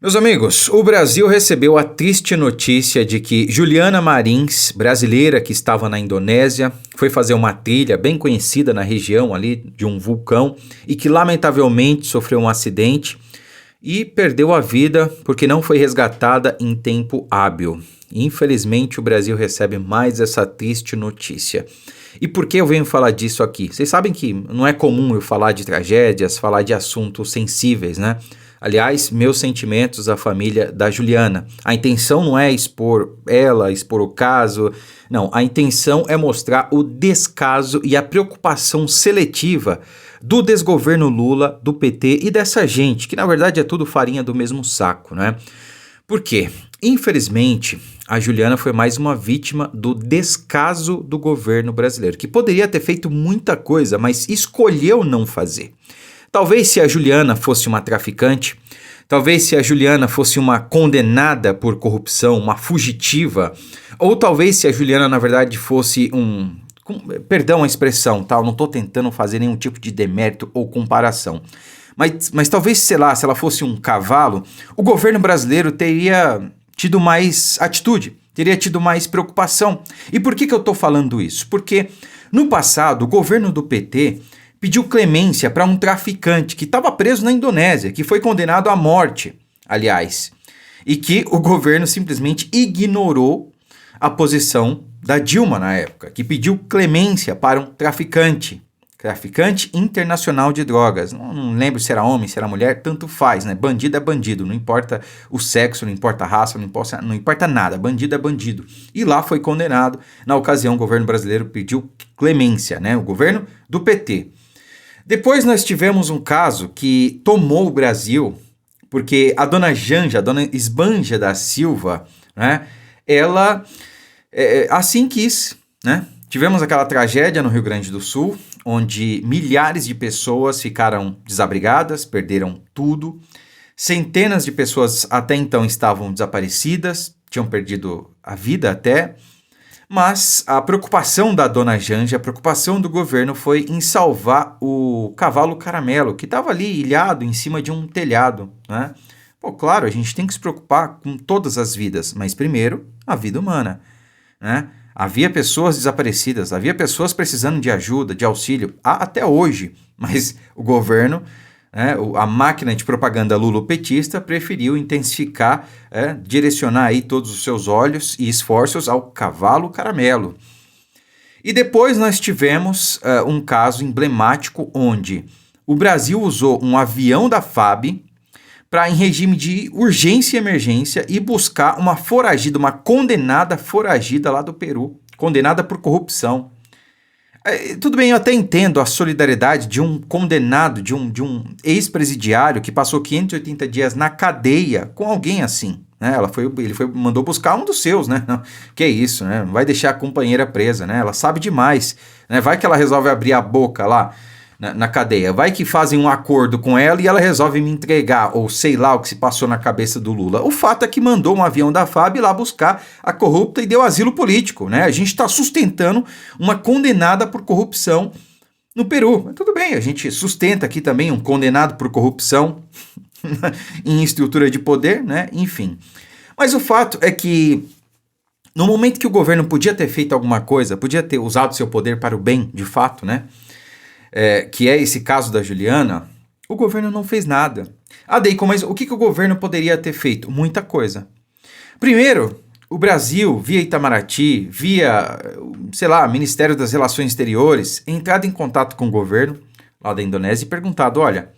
Meus amigos, o Brasil recebeu a triste notícia de que Juliana Marins, brasileira que estava na Indonésia, foi fazer uma trilha bem conhecida na região ali de um vulcão e que lamentavelmente sofreu um acidente e perdeu a vida porque não foi resgatada em tempo hábil. Infelizmente, o Brasil recebe mais essa triste notícia. E por que eu venho falar disso aqui? Vocês sabem que não é comum eu falar de tragédias, falar de assuntos sensíveis, né? Aliás, meus sentimentos à família da Juliana. A intenção não é expor ela, expor o caso. Não, a intenção é mostrar o descaso e a preocupação seletiva do desgoverno Lula, do PT e dessa gente, que na verdade é tudo farinha do mesmo saco, né? Por quê? Infelizmente, a Juliana foi mais uma vítima do descaso do governo brasileiro, que poderia ter feito muita coisa, mas escolheu não fazer. Talvez se a Juliana fosse uma traficante, talvez se a Juliana fosse uma condenada por corrupção, uma fugitiva, ou talvez se a Juliana na verdade fosse perdão a expressão, tá? Eu não estou tentando fazer nenhum tipo de demérito ou comparação. Mas talvez, sei lá, se ela fosse um cavalo, o governo brasileiro teria tido mais atitude, teria tido mais preocupação. E por que eu estou falando isso? Porque no passado, o governo do PT pediu clemência para um traficante que estava preso na Indonésia, que foi condenado à morte, aliás, e que o governo simplesmente ignorou a posição da Dilma na época, que pediu clemência para um traficante internacional de drogas. Não lembro se era homem, se era mulher, tanto faz, né? Bandido é bandido, não importa o sexo, não importa a raça, não importa nada, bandido é bandido. E lá foi condenado, na ocasião o governo brasileiro pediu clemência, né? O governo do PT. Depois nós tivemos um caso que tomou o Brasil, porque a dona Janja, a dona Esbanja da Silva, né? Ela assim quis, né? Tivemos aquela tragédia no Rio Grande do Sul, onde milhares de pessoas ficaram desabrigadas, perderam tudo. Centenas de pessoas até então estavam desaparecidas, tinham perdido a vida até. Mas a preocupação da dona Janja, a preocupação do governo foi em salvar o cavalo Caramelo, que estava ali ilhado em cima de um telhado, né? Pô, claro, a gente tem que se preocupar com todas as vidas, mas primeiro a vida humana, né? Havia pessoas desaparecidas, havia pessoas precisando de ajuda, de auxílio, até hoje, mas o governo, né, a máquina de propaganda lulopetista preferiu intensificar, direcionar aí todos os seus olhos e esforços ao cavalo Caramelo. E depois nós tivemos um caso emblemático onde o Brasil usou um avião da FAB para, em regime de urgência e emergência, ir buscar uma foragida, uma condenada foragida lá do Peru, condenada por corrupção. Tudo bem, eu até entendo a solidariedade de um condenado, de um ex-presidiário que passou 580 dias na cadeia com alguém assim, né? Mandou buscar um dos seus, né? Que é isso, né? Não vai deixar a companheira presa, né? Ela sabe demais, né? Vai que ela resolve abrir a boca lá na cadeia, vai que fazem um acordo com ela e ela resolve me entregar, ou sei lá o que se passou na cabeça do Lula. O fato é que mandou um avião da FAB lá buscar a corrupta e deu asilo político, né? A gente está sustentando uma condenada por corrupção no Peru. Mas tudo bem, a gente sustenta aqui também um condenado por corrupção em estrutura de poder, né? Enfim. Mas o fato é que no momento que o governo podia ter feito alguma coisa, podia ter usado seu poder para o bem, de fato, né? Que é esse caso da Juliana, o governo não fez nada. Deicon, mas o que o governo poderia ter feito? Muita coisa. Primeiro, o Brasil, via Itamaraty, via, sei lá, Ministério das Relações Exteriores, entrado em contato com o governo lá da Indonésia e perguntado, olha,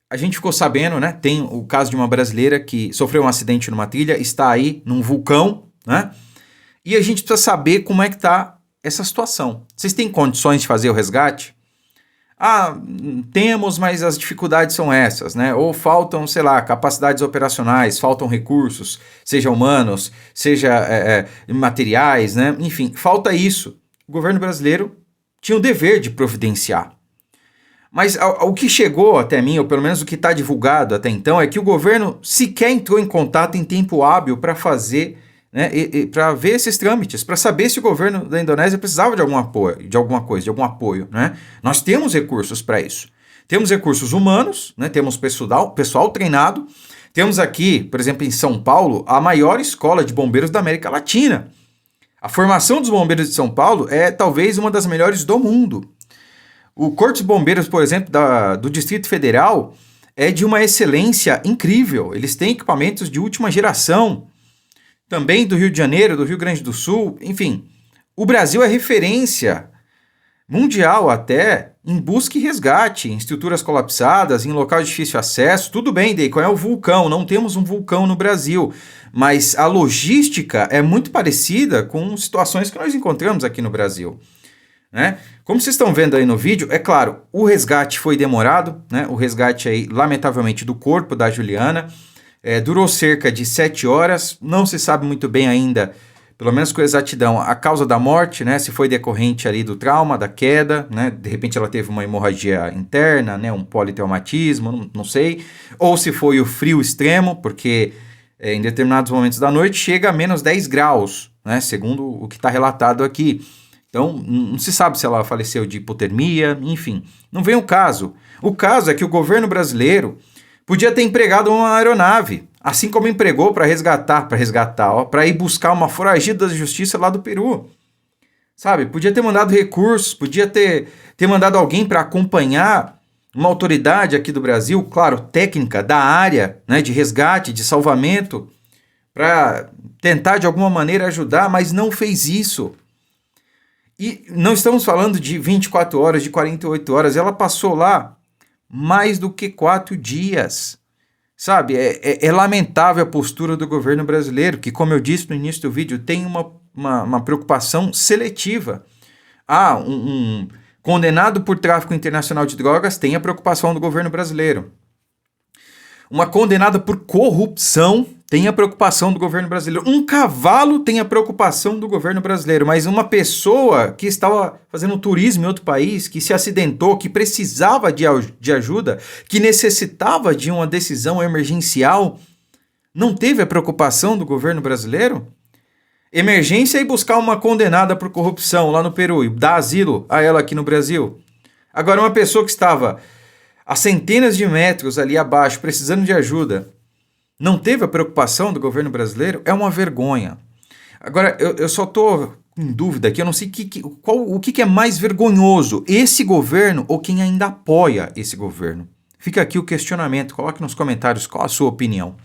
a gente ficou sabendo, né, tem o caso de uma brasileira que sofreu um acidente numa trilha, está aí num vulcão, né, e a gente precisa saber como é que está essa situação. Vocês têm condições de fazer o resgate? Temos, mas as dificuldades são essas, né? Ou faltam, sei lá, capacidades operacionais, faltam recursos, seja humanos, seja materiais, né? Enfim, falta isso. O governo brasileiro tinha o dever de providenciar. Mas o que chegou até mim, ou pelo menos o que está divulgado até então, é que o governo sequer entrou em contato em tempo hábil para fazer, né, para ver esses trâmites, para saber se o governo da Indonésia precisava de algum apoio, de algum apoio, né? Nós temos recursos para isso. Temos recursos humanos, né? Temos pessoal treinado, Temos aqui, por exemplo, em São Paulo, a maior escola de bombeiros da América Latina. A formação dos bombeiros de São Paulo é talvez uma das melhores do mundo. O Corpo de Bombeiros, por exemplo, do Distrito Federal é de uma excelência incrível. Eles têm equipamentos de última geração. Também do Rio de Janeiro, do Rio Grande do Sul, enfim. O Brasil é referência mundial até em busca e resgate, em estruturas colapsadas, em local de difícil acesso. Tudo bem, Deicon, é o vulcão, não temos um vulcão no Brasil, mas a logística é muito parecida com situações que nós encontramos aqui no Brasil. Né? Como vocês estão vendo aí no vídeo, é claro, o resgate foi demorado, né? O resgate aí, lamentavelmente, do corpo da Juliana, durou cerca de 7 horas, não se sabe muito bem ainda, pelo menos com exatidão, a causa da morte, né? Se foi decorrente ali do trauma, da queda, né? De repente ela teve uma hemorragia interna, né? Um politraumatismo, não sei, ou se foi o frio extremo, porque em determinados momentos da noite chega a menos 10 graus, né? Segundo o que está relatado aqui. Então, não se sabe se ela faleceu de hipotermia, enfim, não vem o caso. O caso é que o governo brasileiro podia ter empregado uma aeronave, assim como empregou para para ir buscar uma foragida da justiça lá do Peru. Sabe, podia ter mandado recursos, podia ter mandado alguém para acompanhar uma autoridade aqui do Brasil, claro, técnica, da área, né, de resgate, de salvamento, para tentar de alguma maneira ajudar, mas não fez isso. E não estamos falando de 24 horas, de 48 horas, ela passou lá mais do que 4 dias. Sabe, é lamentável a postura do governo brasileiro, que, como eu disse no início do vídeo, tem uma preocupação seletiva. Um condenado por tráfico internacional de drogas tem a preocupação do governo brasileiro. Uma condenada por corrupção tem a preocupação do governo brasileiro. Um cavalo tem a preocupação do governo brasileiro, mas uma pessoa que estava fazendo turismo em outro país, que se acidentou, que precisava de ajuda, que necessitava de uma decisão emergencial, não teve a preocupação do governo brasileiro? Emergência é buscar uma condenada por corrupção lá no Peru e dar asilo a ela aqui no Brasil. Agora, uma pessoa que estava a centenas de metros ali abaixo, precisando de ajuda, não teve a preocupação do governo brasileiro? É uma vergonha. Agora, eu só estou em dúvida aqui, eu não sei o que é mais vergonhoso, esse governo ou quem ainda apoia esse governo. Fica aqui o questionamento, coloque nos comentários qual a sua opinião.